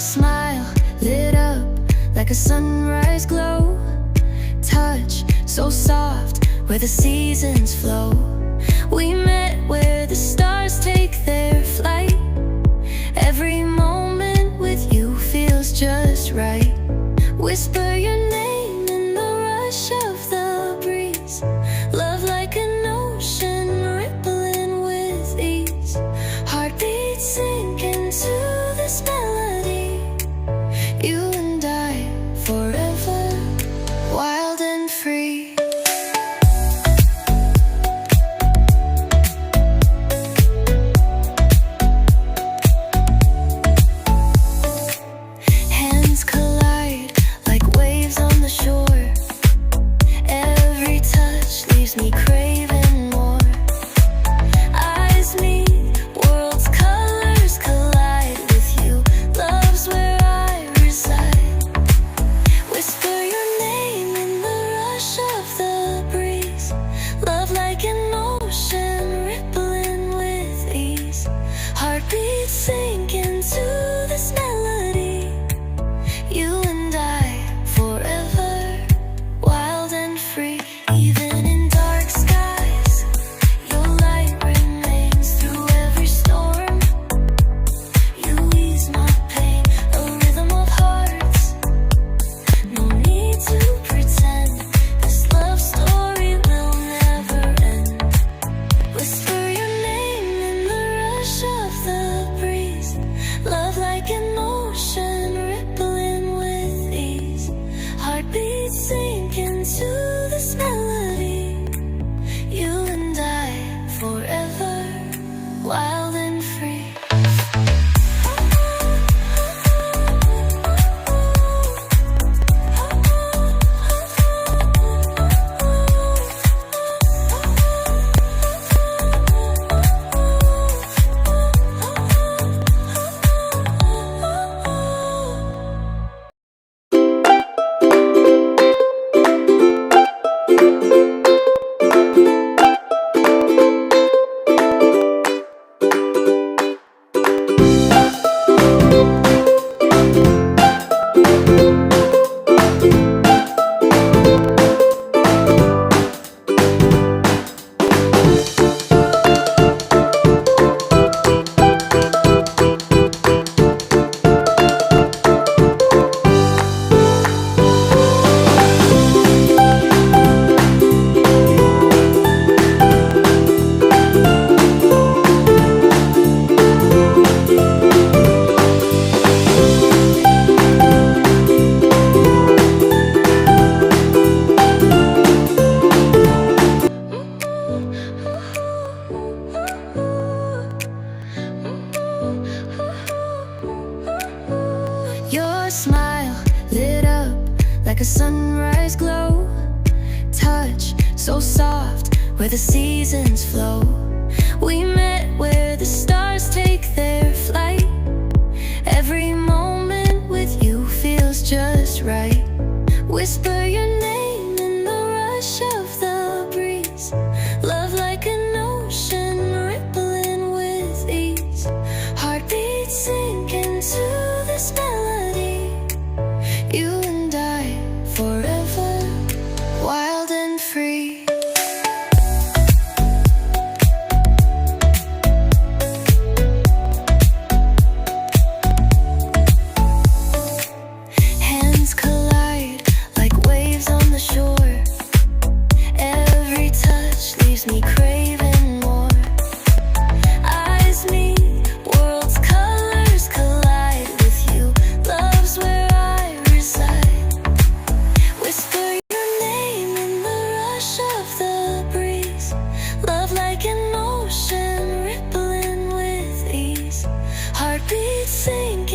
smile lit up like a sunrise glow. Touch so soft where the seasons flow. We met where the stars take their flight. Every moment with you feels just right. Whisper your name in the rush of the breeze. Love like an ocean rippling with ease. Heartbeats sink into this melody. You and I forever, wild and free. Hands collide like waves on the shore. Every touch leaves me craving more. Eyes meet, worlds' colors collide. With you, love's where I reside. Whisper your name in the rush of the breeze. Love like an ocean rippling with ease. Heartbeats sink into this melody. You and I forever, wild and free. Even in dark skies, your light remains through every storm. You ease my pain, a rhythm of hearts. No need to pretend, this love story will never end. Whisper your name in the rush of the breeze. Love like an ocean rippling with ease. Heartbeats sink into this melody. You and I forever, wild and free. Your smile lit up like a sunrise glow. Touch so soft where the seasons flow. We met where the stars take their flight. Every moment with you feels just right. Whisper your name in the rush of the breeze. Love like an ocean rippling with ease. Heartbeats sink into this melody. You and I forever, wild and free. Hands collide like waves on the shore. Every touch leaves me craving more. Eyes meet, worlds' colors collide. With you, love's where I reside. Whisper your name in the rush of the breeze. Love like an ocean rippling with ease. Heartbeats sink